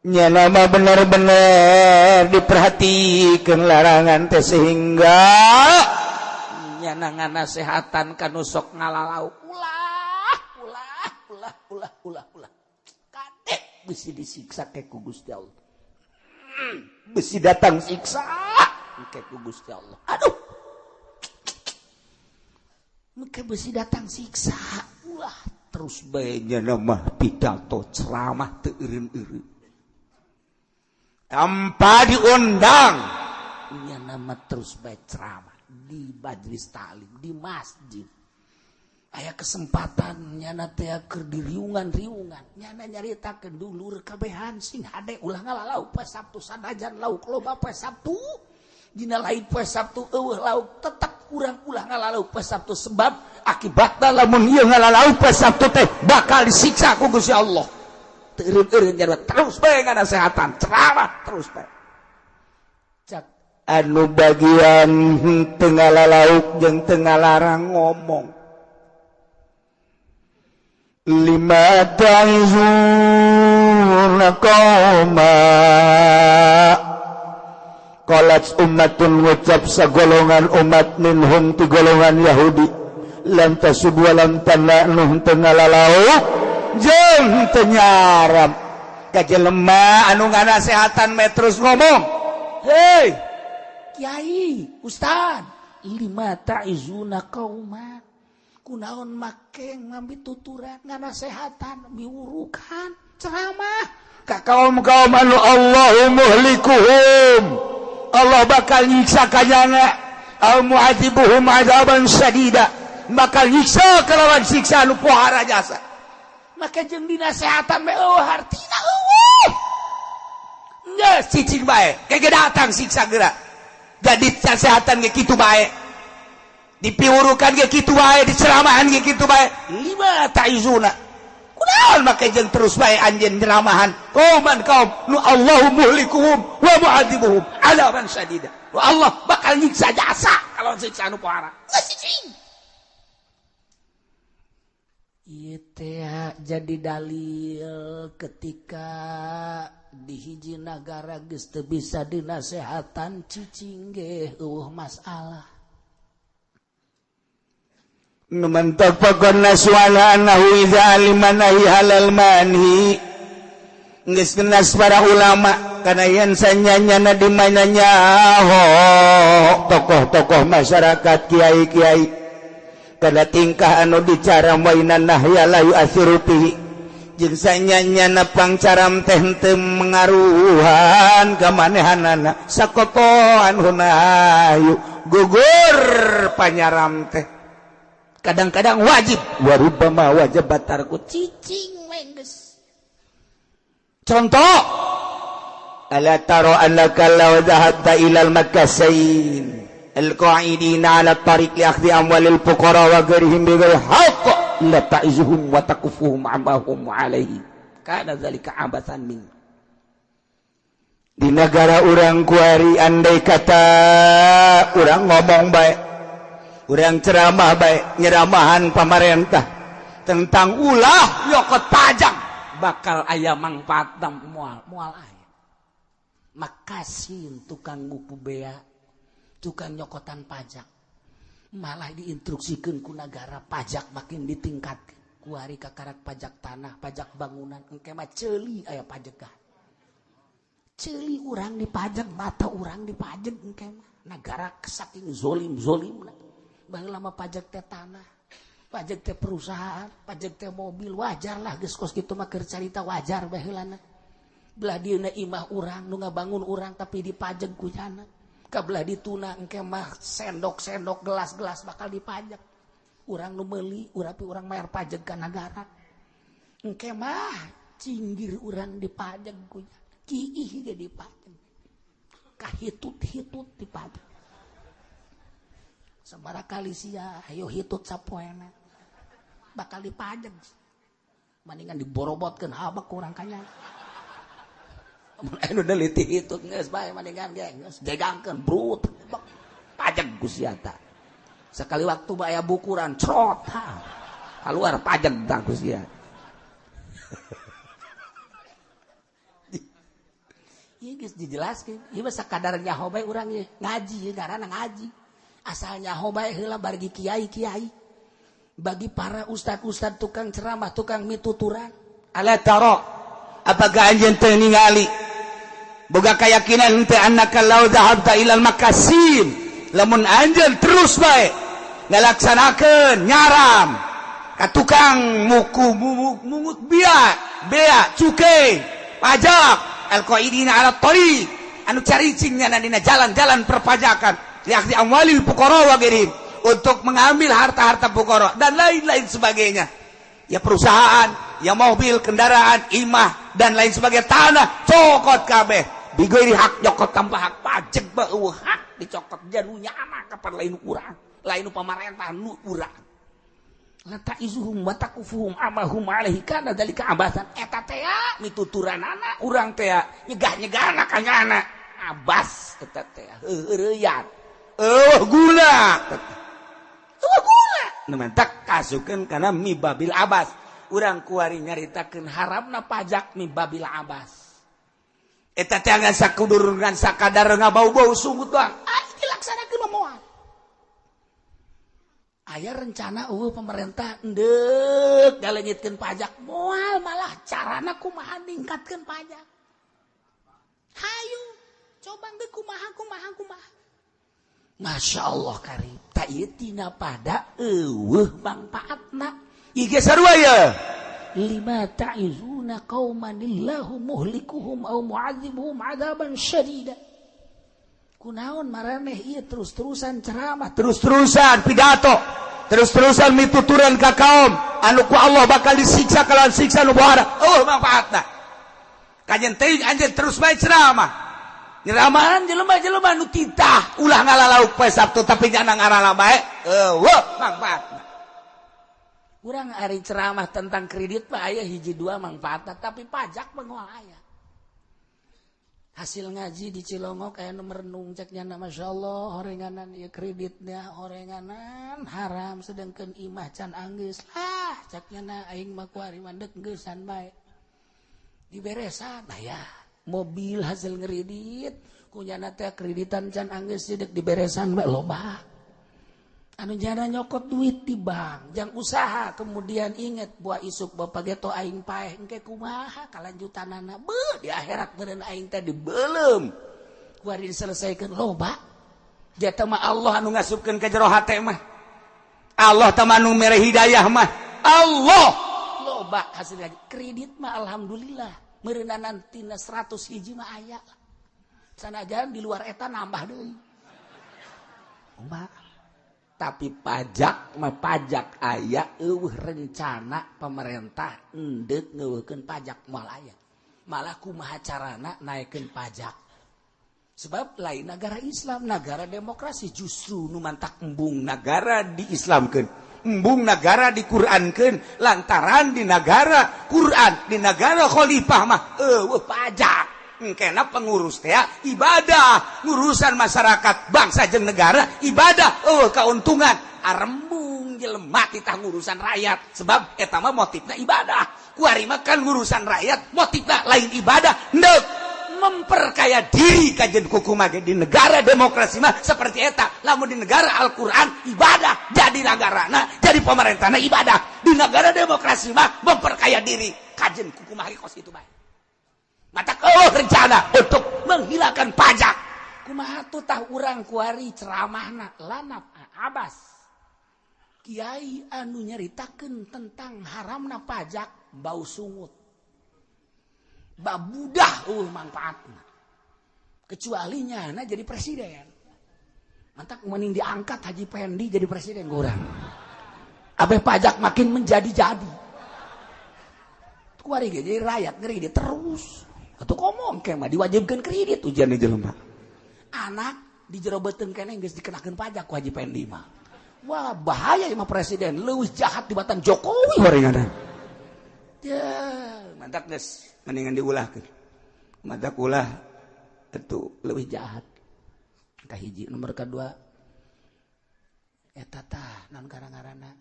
Nyana mah bener-bener diperhatikeun larangan teh sehingga nyana nganasehatan kanu sok ngalalau ulah kadek bisi disiksa ke ku Gusti Allah. Bisi datang siksa ke ku Gusti Allah. Aduh. Muka bisi datang siksa ulah terus bae nyana mah pidato ceramah teu eureun-eureun. Tanpa diundang nya nama terus bae ceramah di majlis taklim di masjid. Aya kesempatan nyana teh keur di riungan-riungan nyana nyaritakeun dulur kabehan sing hade ulah ngalalau poe Sabtu sanajan lauk loba poe Sabtu dina lain poe Sabtu eueuh lauk tetep urang ulah ngalalau poe Sabtu sebab akibatna lamun ieu ngalalau poe Sabtu teh bakal disiksa ku Gusti Allah. Eureun-eureun jarwa terus bae nganasehatan ceramah terus bae. Cak anu bagian teu ngalalauk jeung teu ngalarang ngomong. Lima ta'izuna qauma qalat ummatun ngucap sagolongan umat minhum ti golongan Yahudi lam tasub wa lam tana'nuh teu ngalalauk jeung teu nyaram ka jelema anu nganasehatan me terus ngomong. Hei kiai ustad lima ta'izuna qauma kunaon make ngambil tuturan nganasehatan miurukan ceramah ka kaum-kaum anu Allahu muhlikuhum Allah bakal nyiksa kanyana au mu'adzibuhum adzaban syadida bakal nyiksa kalawan siksa anu pohara jasa. Maka jeung dinasehatan me eueuh hartina eueuh. Nge cicing baik kayak datang siksa gerak jadi kesehatan kayak gitu baik dipiurukan kayak gitu baik diceramahan kayak gitu baik lima ta'izuna kunaon make jeung terus baik anjeun ceramahan qauman kaum nu Allahu muhlikuhum wa mu'adzibuhum adaban syadida Allah bakal nyiksa jasa kalau siksa anu poara cicing ieu teh jadi dalil ketika di hiji nagara geus teu bisa dinasehatan cicing ge masalah numantak pakon naswala anahu iza alimanahi halal manhi geus genas para ulama kana yen sanyanyana di mananya tokoh-tokoh masyarakat kiai-kiai kana tingkah anu dicara mainan nahya la yu'athiru fihi jeung sanyanyana pangcaram teh teu mengaruhan ka manehanana sakotoan hunayu gugur panyaram teh kadang-kadang wajib warubama wajib batarku cicing mengges contoh ala tara annaka law dhahabta ila al-makasain al-qa'idina ala tariq li akhdhi amwalil fuqara wa ghairihim bi ghairi haqq la ta'izuhum wa takufuhum amma hum alaihi kana dzalika abathan min di negara urang kuari andai kata urang ngomong baik urang ceramah baik nyeramahan pemerintah tentang ulah nyokot pajak bakal aya mangpaatna moal aya makasih tukang ngupu bea tukang nyokotan pajak malah diinstruksikeun ku negara pajak makin ditingkatkeun ku ari kakarak pajak tanah pajak bangunan engke mah ceuli aya pajegan ceuli urang dipajak mata urang dipajak engke mah negara saking zolimna baheula mah pajak teh tanah pajak teh perusahaan pajak teh mobil wajar lah geus kos kitu mah keur carita wajar baheulana belah dieuna imah urang nu ngabangun urang tapi dipajak ku jana kabelah dituna engke mah sendok-sendok gelas-gelas bakal dipajak urang nu meuli urang mayar pajak ka negara engke mah cinggir urang dipajak ku kiih ge dipajak kahitut-hitut dipajak sabaraha kali sia hayo hitut sapoena bakal dipajak mendingan diborobotkeun habak urang kanya mun anu deliti hitut geus bae mendingan geus degangkeun brut pajak ku sia ta sakali waktu aya bukuran crot keluar pajak tah ku sia ieu geus dijelaskeun ieu mah sakadar nyaho bae urang ieu ngaji ngaranna ngaji asal nyaho bae heula bagi kiai-kiai bagi para ustad-ustad tukang ceramah tukang mituturan ala tara apakah anjeun teu ningali boga keyakinan teu annaka law dhahabta ilal makasin lamun anjeun terus bae ngalaksanakeun nyaram ka tukang mungut bea cukai pajak al-qaidina ala tariq anu caricingna dina jalan-jalan perpajakan lihat di amwalil fuqara wa ghairihim untuk mengambil harta-harta fuqara dan lain-lain sebagainya ya perusahaan ya mobil kendaraan imah dan lain sebagainya tanah cokot kabeh bigori hak nyokot tanpa hak pajak beueuh hak dicokot jarunya anak kapan lain urang lain pamarentah nu urang la ta'izuhum wa takufuhum amahum alaihi kana dalika abasan eta teh mituturanana urang teh nyegah-nyegahna ka nyana abas eta teh heureuyan gula nementak kasukeun kana mibabil abas urang kuari nyaritakeun haramna pajak mibabil abas eta teh ngan sakudur ngan sakadar ngabau-bau sungut doang dilaksanakeun moal aya rencana pemerintah endeuh ngaleungitkeun pajak moal malah carana kumaha ningkatkeun pajak hayu coba geus kumaha Masya Allah karim tak ieu tina pada eueuh mangpaatna ieu sarua ya lima ta'izuna qauman illahu muhlikuhum aw mu'adzibuhum adzaban syadida kunaon maraneh ieu terus-terusan ceramah terus-terusan pidato terus-terusan mituturan ka kaum anu ku Allah bakal disiksa kalawan siksa nu bohara mangpaatna kajen teuing anjeun terus bae ceramah nyeramahan jelema-jelema nu titah ulah ngalalauk poe Sabtu tapi nyana ngarala bae manfaat urang ari ceramah tentang kredit mah aya hiji dua manfaatna tapi pajak mah moal aya hasil ngaji di Cilongok aya nu merenung cek nyana masyaallah horenganan ieu kreditnya horenganan haram sedangkeun imah can anggeus lah cek nyana aing mah kuari mandek geusan bae diberesan aya mobil hasil kredit kunyana teh kreditan can anggeus sidek diberesan bae loba anu jana nyokot duit di bank jang usaha kemudian inget buah isuk bapak geto aing paeh engke kumaha kalanjutanana beuh di akhirat meureun aing teh dibeulem kuari diselesaikeun loba jata mah Allah anu ngasupkeun ka jero hate mah Allah teh anu mere hidayah mah Allah loba hasil kredit mah alhamdulillah meureunan nantina 100 hiji mah aya. Sanajan di luar eta nambah deui. Tapi pajak mah pajak aya eueuh rencana pemerintah endeuh ngeuweukeun pajak moal aya. Malah kumaha carana naikeun pajak. Sebab lain negara Islam, negara demokrasi justru nu mantak embung negara diislamkeun. Embung negara di Qurankeun lantaran di negara Quran di negara khalifah mah pajak engkena pengurus teh ibadah ngurusan masyarakat bangsa jeung negara ibadah keuntungan arembung jelema kita ngurusan rakyat sebab eta mah motifna ibadah kuari mah kan ngurusan rakyat motifna lain ibadah neuk memperkaya diri kajen kukumah di negara demokrasi mah seperti eta lamun di negara Al-Quran ibadah jadi negarana jadi pemerintahna ibadah di negara demokrasi mah memperkaya diri kajen kukumah kos itu bae mata rencana untuk menghilangkan pajak kumaha tuh tah urang kuari ceramahna lanap abas kiai anu nyaritakeun tentang haramna pajak bau sungut babudah manfaatnya kecualinya nah jadi presiden mantak mending diangkat Haji Pendi jadi presiden kurang abe pajak makin menjadi-jadi kuari jadi rakyat kredit terus atau ngomong kemah diwajibkan kredit ujian di jelema anak dijerobeteun keneh geus dikenakeun pajak ku Haji Pendi mah wah bahaya mah presiden leuwih jahat tibatan Jokowi horenganan ya mantak geus mendingan diulahkeun mata ulah itu leuwih jahat ka hiji nomor kedua eta tah naon ngaranna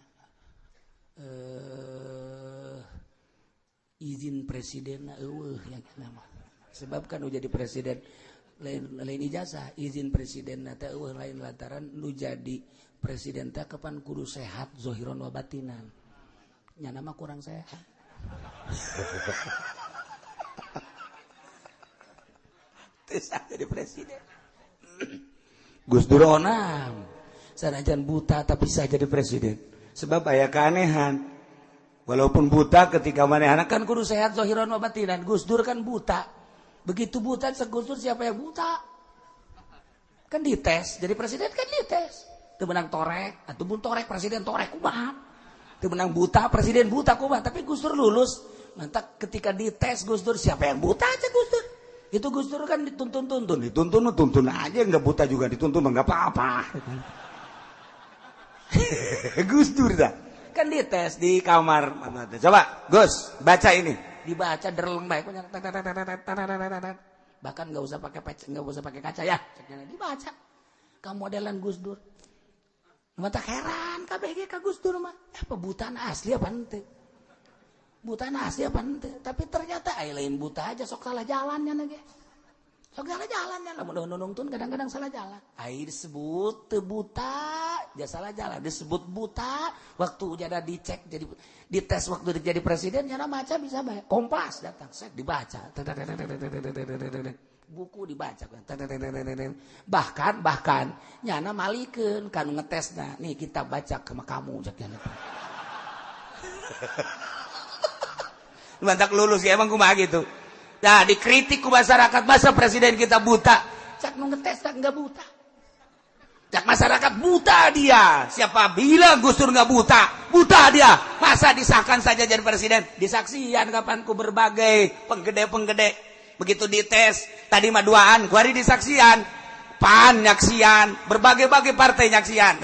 izin presiden eueuh ya mah sebab kan nu jadi presiden lain ijazah izin presiden teh eueuh lain lantaran nu jadi presiden teh kapan kudu sehat zahiran wa batinan nya nama kurang sehat jadi presiden Gus Dur onam sanajan buta tapi bisa jadi presiden sebab aya keanehan walaupun buta ketika manehana kan kudu sehat zahiran wa batinan Gus Dur kan buta begitu buta Gus Dur siapa yang buta kan dites jadi presiden kan dites teu menang torek ataupun torek presiden torek kumaha teu menang buta presiden buta kumaha tapi Gus Dur lulus mantap ketika dites Gus Dur siapa yang buta aja Gus Dur itu Gus Dur kan dituntun aja nggak buta juga dituntun nggak apa-apa Gus Dur dah kan dites di kamar coba Gus baca ini dibaca derleng baik bahkan nggak usah pakai kaca ya dibaca kamu modelan Gus Dur mata heran KBG ka Gus Dur mah apa butaan asli apa ente butaan asli apa ente tapi ternyata lain buta aja sok salah jalannya nage sok salah jalannya lah nonton kadang-kadang salah jalan disebut buta dia salah jalan disebut buta waktu jadi dicek jadi dites waktu jadi presiden nyana maca bisa baik Kompas datang set dibaca buku dibaca bahkan nyana malikeun kan ngetesna nih kita baca sama kamu jaknya mantak lulus ya emang kumaha gitu nah dikritik ku masyarakat masa presiden kita buta cak nu ngetes enggak buta cak masyarakat buta dia siapa bilang Gus Dur enggak buta dia masa disahkan saja jadi presiden disaksian kapan ku berbagai penggede begitu dites tadi mah duaan kuari disaksian PAN nyaksian berbagai-bagai partai nyaksian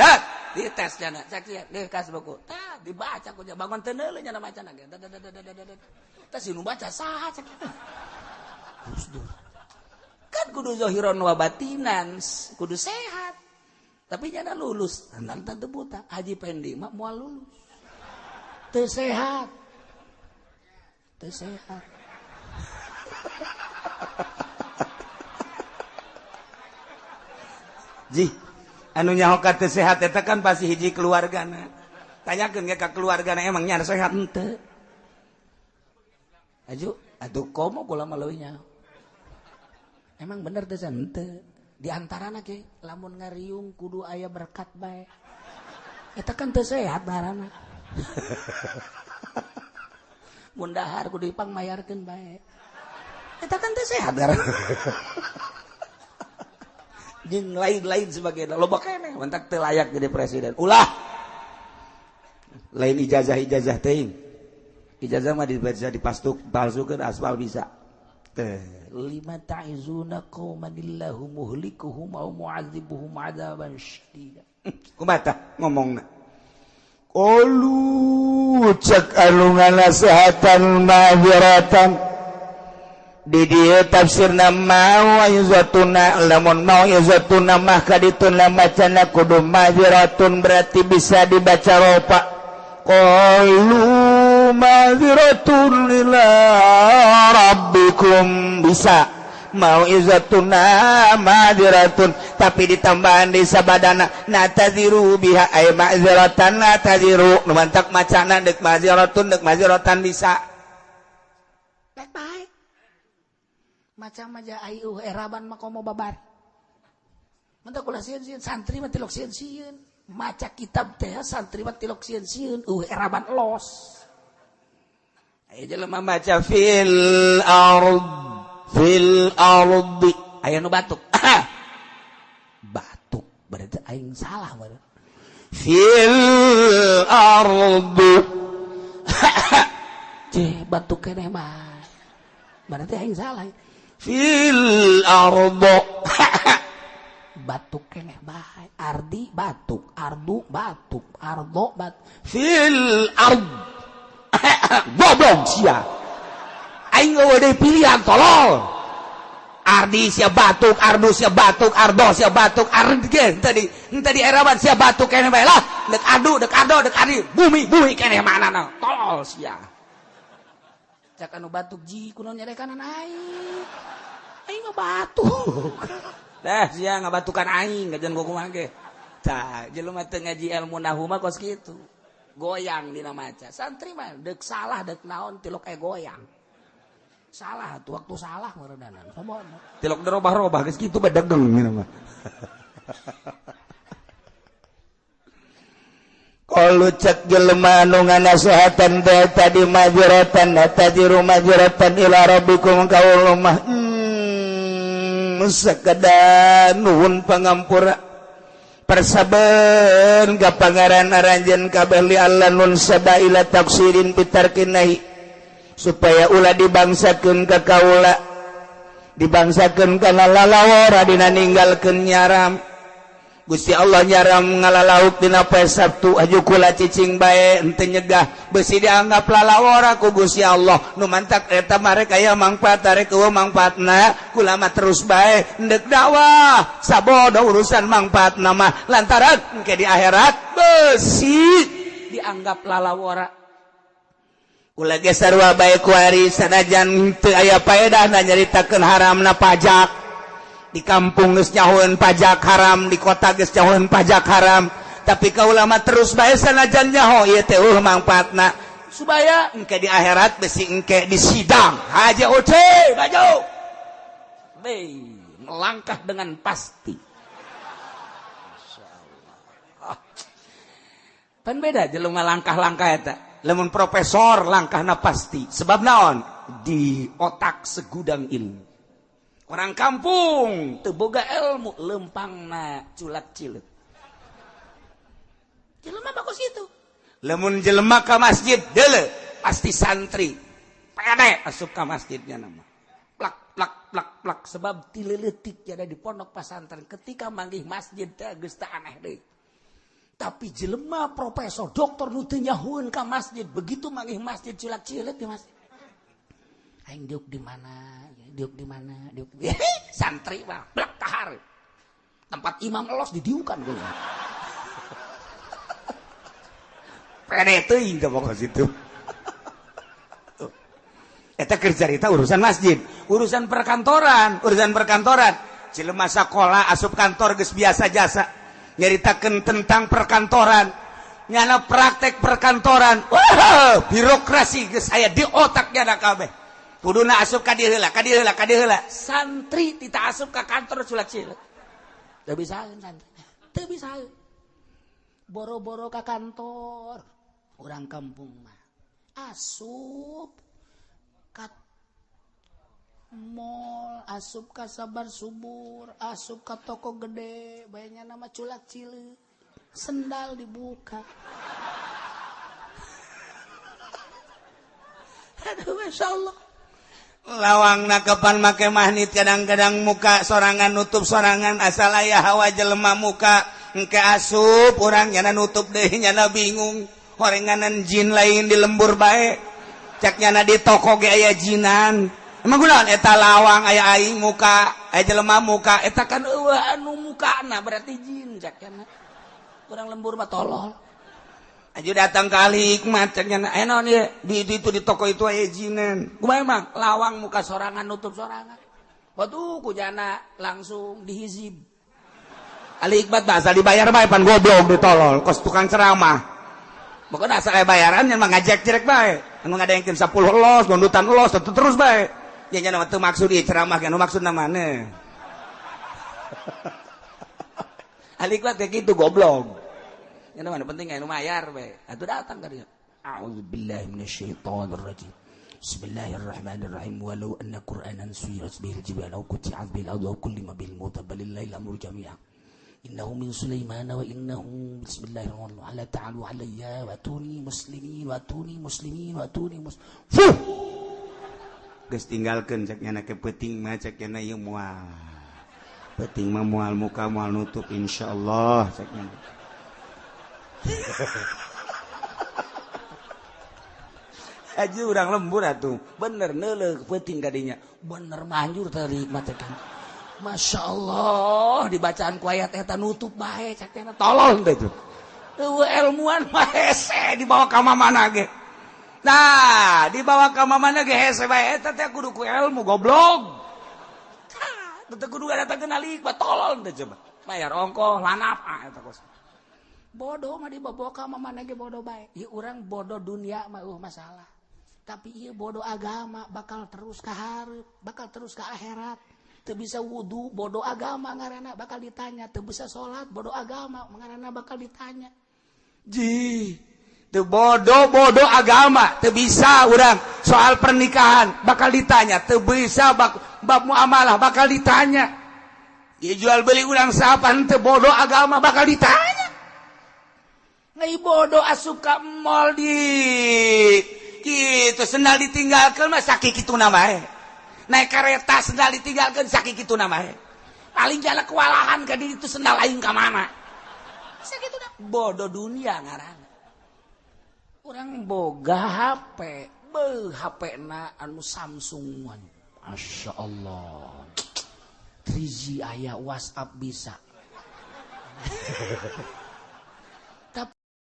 dites cenah saksian kas buku dibaca ku bangun teu neuleuh nya macana ge tah si nu baca saha cek kan kudu zahiran wa batinan kudu sehat tapi nya lulus nantang teu buta Haji Pendi mah moal lulus teu sehat Ji anu nyaho teu sehat eta kan pasti hiji keluargana tanyakeun ge ka keluargana emang nya sehat henteu atuh komo kula mah leuwih nyaho emang bener teh henteu di antarana ge lamun ngariung kudu aya berkat bae eta kan teu sehat ngaranna mun dahar kudu dipangmayarkeun bae eta kan teu sehat ngaranna jeung lain-lain sebagainya loba keneh mentak teu layak jadi presiden ulah lain ijazah teuing ijazah mah dibaca dipalsukeun aspal bisa lima ta'izuna qaumanillahu muhlikuhum aw mu'adzibuhum 'adzaban syadida kumaha ngomongna qalu cak anu nganasehatan ma'dziratan di dieu tafsirna ma'izatuna lamun ma'izatuna mah kaditun macana kudu ma'ziratun berarti bisa dibaca ropa qalu ma'ziratun ila rabbikum bisa ma'izatuna ma'ziratun tapi ditambahan di sabadana nataziru biha ay ma'ziratan nataziru nu mantak macana deuk ma'ziratun deuk ma'ziratan bisa baik macam aja ayu eraban mah komo babar mentak ulah sieun santri mah tilok sieun maca kitab teh santri mah tilok sieun eraban los aya jelema maca fil ardi aya nu batuk batuk berarti aing salah bener fil ardi batuk keneh mah berarti aing salah fil ardo batuk keneh bae ardi batuk ardu batuk ardo batuk fil ard goblok sia aing eueuh deui pilihan tolol ardi sia batuk ardu sia batuk ardo sia batuk ardi ge tadi eraban sia batuk keneh bae lah deuk adu deuk ardo deuk ardi bumi keneh manana tolol sia cak anu batuk ji kunaon nyarekanan aing mah batuk dah sia ngabatukan aing ngajan kumaha ge tah jelema teu ngaji ilmu nahwu mah kos kitu goyang dina maca santri mah deuk salah deuk naon tilok goyang salah tuh waktu salah meureudanan sabona tilok dirobah-robah geus kitu bae degeng mah Qalu cek jelema anu nganasehatan tadi majratan tajiru majratan ila rabbikum qaulul mah sakada nuhun pangampura persaben ka pangaran aranjeun kabeh li Allah nun sabaila taksirin pitarkinahi supaya ulah dibangsakeun ka kaula dibangsakeun kana lalawara dina ninggalkeun nyaram Gusti Allah nyaram ngalalauk dina poe Sabtu aju kula cicing bae henteu nyegah beusi dianggap lalawara ku Gusti Allah nu mantak eta marek aya mangpaat arek eueuh mangpaatna kula mah terus bae hendeuk dakwah sabodo urusan mangpaatna mah lantaran engke di akhirat beusi dianggap lalawara kula ge sarua bae kuari sanajan teu aya paedahna nyaritakeun haramna pajak di kampung geus nyahoeun pajak haram di kota geus nyahoeun pajak haram tapi kaula mah terus bae sanajan nyaho ieu teh mangpaatna supaya engke di akhirat besi engke di sidang haja oce baju melangkah dengan pasti insyaallah pan beda jelema langkah-langkah eta lamun profesor langkahna pasti sebab naon di otak segudang ilmu orang kampung teu boga ilmu lempangna culat cileut jelema bagus kitu lamun jelema ka masjid deuleu pasti santri pede asup ka masjidnya nama plak plak plak sebab tileletik ada di pondok pesantren ketika manggih masjid teh geus teu aneh deui. Tapi jelema profesor doktor nu teu nyahueun ka masjid begitu manggih masjid cilak-cileuk di masjid. Aing diuk di mana? Diuk di mana? Diuk. Santri mah plak kahar. Tempat imam elos didiukan geuning. Pede teuing teh pokok situ. Eta keur carita urusan masjid, urusan perkantoran. Jelema sakola asup kantor geus biasa jasa. Nyaritakeun tentang perkantoran. Nyana praktek perkantoran. Wah, birokrasi geus aya di otaknya da kabeh. Kuduna asup ka dieu heula. Santri tita asup ka kantor culak-cileuk. Teu bisaeun santri. Teu bisaeun. Boro-boro ka kantor. Urang kampung mah. Asup kat mall, asup ka Sabar Subur, asup ka toko gede, bayanya nama culak cileuk, sendal dibuka. Aduh, Masya Allah. Lawangna kepan make mahnit kadang-kadang muka sorangan nutup sorangan asal aya hawa jelema muka engke asup urang nyana nutup deui nyana bingung horenganan jin lain di lembur bae. Cak nyana di toko ge aya jinan. Emang kunaon eta lawang aya aing muka, aya jelema muka, eta kan eueuh anu mukana berarti jin cak nyana. Urang lembur mah tolol. Aju datang ka Ali Hikmat cak nyana, aya naon ieu? Di itu di toko itu aya jinan. Kumaha emang? Lawang muka sorangan nutup sorangan. Waduh ku jana langsung dihizib. Ali Hikmat asal dibayar bae pan goblok ditolol, kos tukang ceramah. Pokoknya asal bayaran yang mengajak jerek baik. Anu ngadaengkeun 10 elos, gondutan elos, terus baik. Ya nya teu maksud ieu ceramah anu maksudna maneh. Aliklat kayak gitu goblok. Ya mana penting anu mayar bae. Atuh datang ka dieu. A'udzubillahi minasyaitonir rajim. Bismillahirrahmanirrahim. Walau anna Qur'anan suyirat bihil jibal aw quti'at bil ardi aw kullima bil mauta balillahi al-amru jami'an. Innahu min Sulaiman wa innahu bismillahirrahmanirrahim ala ta'alu alayya wa atuni muslimin fuh geus tinggalkeun cak nya ke peuting mah cak nya ieu moal peuting mah moal muka moal nutup insyaallah cak nya aja urang lembur atuh bener neuleuk peuting kadinya bener manjur teh mah cak Masya Allah dibacaan ku ayat eta nutup bae cak teh tolol teh tuh. Eueuh ilmuan mah hese dibawa ka mamana ge. Nah, dibawa ka mamana ge hese bae eta teh kudu ku ilmu goblok. Teh kudu datangkeun alik tolol teh coba. Bayar ongkoh lanap eta kos. Bodoh mah dibawa ka mamana ge bodoh bae. Ieu urang bodoh dunia mah masalah. Tapi ieu bodoh agama bakal terus ka hareup, bakal terus ka akhirat. Teu bisa wudu bodoh agama ngaranna bakal ditanya, teu bisa salat bodoh agama ngaranna bakal ditanya. Ji, teu bodoh agama, teu bisa urang soal pernikahan bakal ditanya, teu bisa bab muamalah bakal ditanya. Ieu jual beli urang sapan teu bodoh agama bakal ditanya. Ngai bodoh asup ka mall di kitu sendal ditinggalkeun mah sakit kitu bae. Naik kereta sendal ditinggalkan sakit gitu namanya paling jalan kewalahan ke diri itu sendal aing ke mana sakit udah bodoh dunia ngaranna orang boga HP HP na anu Samsung Masya Allah 3G aya WhatsApp bisa